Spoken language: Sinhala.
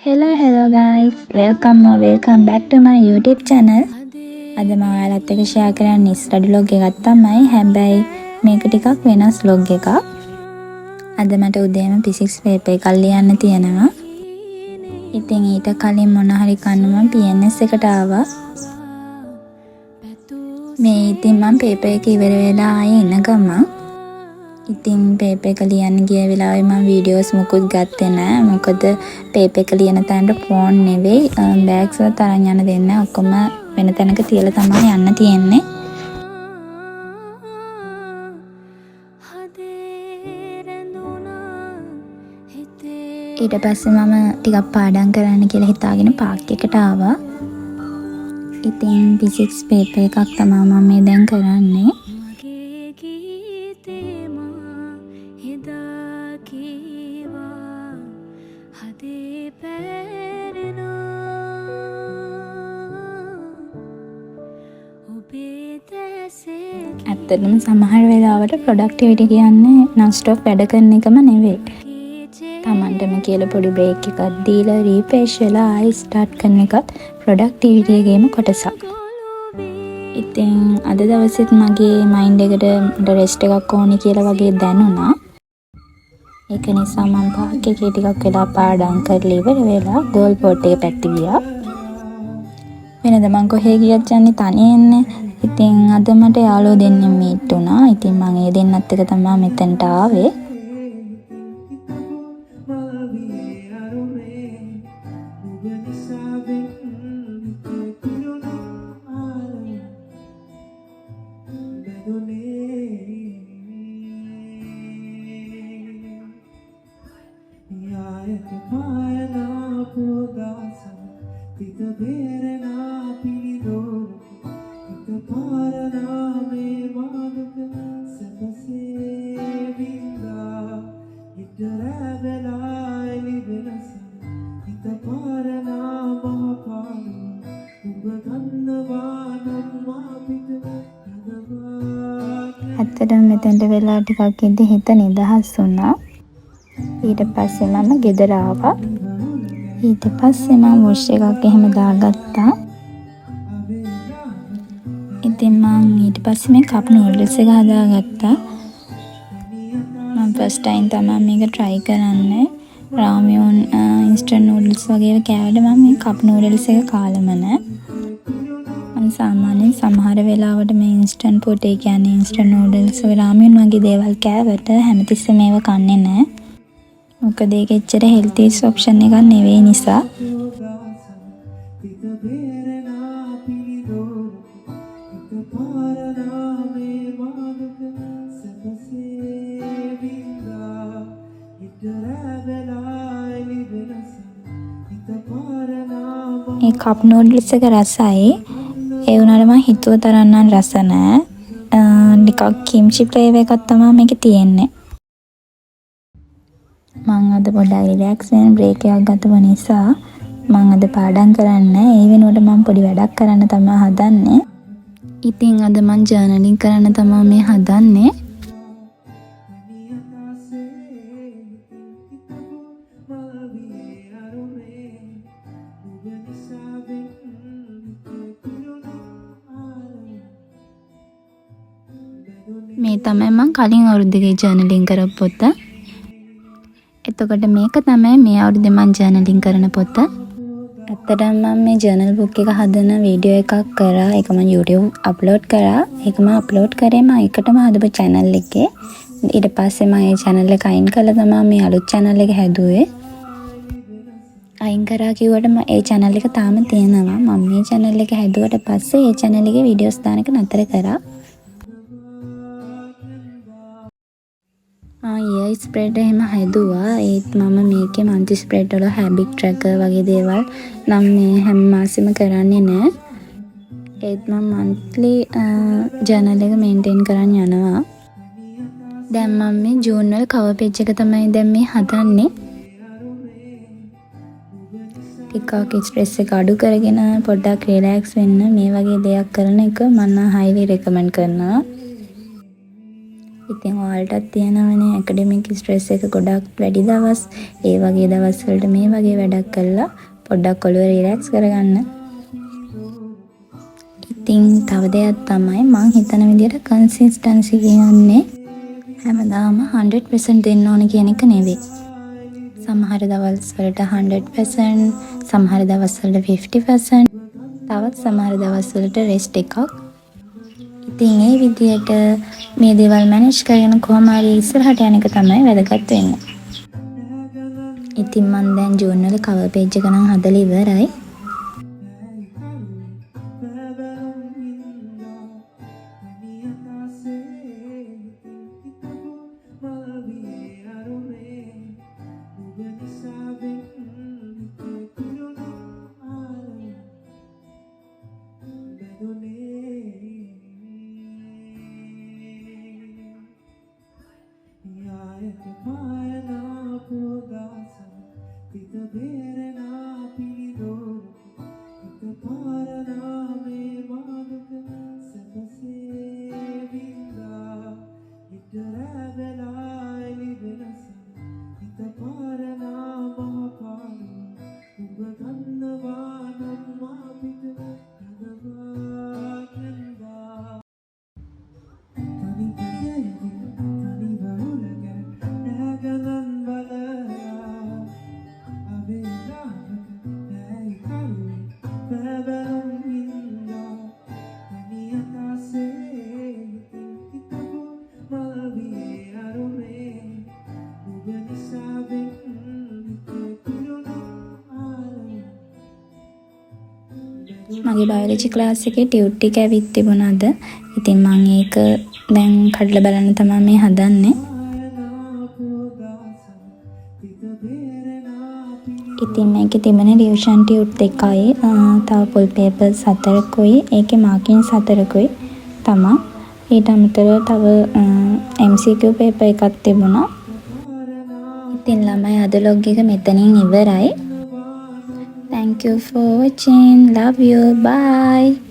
Hello guys, welcome back to my YouTube channel. අද මම ඔයාලත් එක්ක share කරන්නේ study vlog එකක් තමයි. හැබැයි මේක ටිකක් වෙනස් vlog එකක්. අද මට උදේම physics paper එකක් ලියන්න තියෙනවා. ඉතින් ඊට කලින් මොන හරි කන්න මම PNS එකට ආවා. මේ ඉතින් මම paper එක ඉවර වෙලා ආයේ එන ගමන් ඉතින් paper එක ලියන්න ගිය වෙලාවේ මම videos මුකුත් ගත්තේ නැහැ. මොකද paper එක ලියන තැනට phone නෙවෙයි bags වල තරන් යන්න දෙන්න ඔක්කොම වෙන තැනක තියලා තමයි යන්න තියෙන්නේ. ඊට පස්සේ මම ටිකක් පාඩම් කරන්න කියලා හිතාගෙන පාක් එකට ආවා. ඉතින් physics paper එකක් තමයි මම මේ දැන් කරන්නේ. ඇත්තටම සමහර වෙලාවට ප්‍රොඩක්ටිවිටි කියන්නේ non-stop වැඩ කරන එකම නෙවෙයි. තමන්ටම කියලා පොඩි බ්‍රේක් එකක් දීලා රීෆ්‍රෙෂ් වෙලා ආයෙ ස්ටාර්ට් කරන එකත් ප්‍රොඩක්ටිවිටි එකේම කොටසක්. ඉතින් අද දවසෙත් මගේ මයින්ඩ් එකට රෙස්ට් එකක් ඕනි කියලා වගේ දැනුණා. ඒක නිසා මම පාක් එකේ ටිකක් වෙලා පාඩම් කරලා ඉවර වෙලා ගෝල් පොට් එක පැත්තේ ගියා. වෙනද මං කොහේ ගියත් යන්නේ තනියෙන්නේ. ඉතින් අද මට යාළුවෝ දෙන්නෙක් මීට් වුණා. ඉතින් මම ඒ දෙන්නත් එක්ක තමයි මෙතනට ආවේ. ඇත්තටම මෙතෙන්ට වෙලා ටිකක් ඉඳි හිත නිදහස් වුණා. ඊට පස්සේ මම ගෙදර ආවා. ඊට පස්සේ මම වොෂ් එකක් එහෙම දාගත්තා. ඉතින් මම ඊට පස්සේ මේ කප් නූඩල්ස් එක හදාගත්තා. මම ෆස්ට් ටයිම් තමයි මේක try කරන්නේ. රාමියන් instant noodles වගේ කෑවට මම මේ කප් නූඩල්ස් එක කාලම නැහැ. මම සාමාන්‍යයෙන් සමහර වෙලාවට මේ instant food ඒ කියන්නේ instant noodles රාමියන් වගේ දේවල් කෑවට හැමතිස්සෙම මේව කන්නේ නැහැ. මොකද ඒක එච්චර healthiest option එකක් නෙවෙයි නිසා. මේ කප් නූඩල්ස් එක රසයි. ඒ වුණාට මම හිතුව තරම් නම් රස නැහැ. නිකක් කිම්චි ෆ්ලේවර් එකක් තමයි මේකේ තියෙන්නේ. මම අද පොඩ්ඩක් රිලැක්ස් වෙන බ්‍රේක් එකක් ගත්තම නිසා මම අද පාඩම් කරන්නේ. ඒ වෙනුවට මම පොඩි වැඩක් කරන්න තමයි හදන්නේ. ඉතින් අද මම ජර්නලින් කරන්න තමයි මේ හදන්නේ. මේ තමයි මම කලින් අවුරුද්දේ ජර්නලින් කරපු පොත. එතකොට මේක තමයි මේ අවුරුද්දේ මම ජර්නලින් කරන පොත. ඇත්තටම මම මේ ජර්නල් බුක් එක හදන වීඩියෝ එකක් කරා. ඒක මම YouTube අප්ලෝඩ් කරා. ඒක මම අප්ලෝඩ් කරේ මම එකටම හදපු channel එකේ. ඊට පස්සේ මම ඒ channel එක අයින් කළා තමයි මේ අලුත් channel එක හැදුවේ. අයින් කරා කිව්වට මම ඒ channel එක තාම තියෙනවා. මම මේ channel එක හැදුවට පස්සේ ඒ channel එකේ videos දාන එක නතර කරා. ear spread එහෙම හැදුවා. ඒත් මම මේකේ monthly spread වල habit tracker වගේ දේවල් නම් මේ හැම මාසෙම කරන්නේ නැහැ. ඒත් මම monthly journal එක maintain කරන් යනවා. දැන් මම මේ June වල cover page එක තමයි දැන් මේ හදන්නේ. ටිකක් stress එක අඩු කරගෙන පොඩ්ඩක් relax වෙන්න මේ වගේ දෙයක් කරන එක මම highly recommend කරනවා. ඉතින් ඔයාලටත් තියෙනවනේ ඇකඩමික් ස්ට්‍රෙස් එක ගොඩක් වැඩි දවස්. ඒ වගේ දවස් වලට මේ වගේ වැඩක් කළා පොඩ්ඩක් ඔළුව රිලැක්ස් කරගන්න. ඉතින් තව දෙයක් තමයි මං හිතන විදිහට කන්සිස්ටන්සි කියන්නේ හැමදාම 100% දෙන්න ඕන කියන එක නෙවෙයි. සමහර දවස් වලට 100%, සමහර දවස් වලට 50%, තවත් සමහර දවස් වලට රෙස්ට් එකක්. ඉතින් ඒ විදිහට මේ දේවල් මැනේජ් කරගෙන කොහොම හරි ඉස්සරහට යන එක තමයි වැදගත් වෙන්නේ. ඉතින් මම දැන් ජූන් වල කවර් පේජ් එක නම් හදලා ඉවරයි. මගේ බයොලොජි ක්ලාස් එකේ ටියුට් එක ඇවිත් තිබුණා අද. ඉතින් මම ඒක දැන් කඩලා බලන්න තමයි මේ හදන්නේ. ඉතින් මේකේ තිබෙන රිවිෂන් ටියුට් එකයි තව ෆුල් පේපර්ස් 4කුයි ඒකේ මාකින්ස් 4කුයි තමයි. ඊට අමතරව තව MCQ පේපර් එකක් තිබුණා. ඉතින් ළමයි අද ලොග් එක මෙතනින් ඉවරයි. Thank you for watching. Love you. Bye.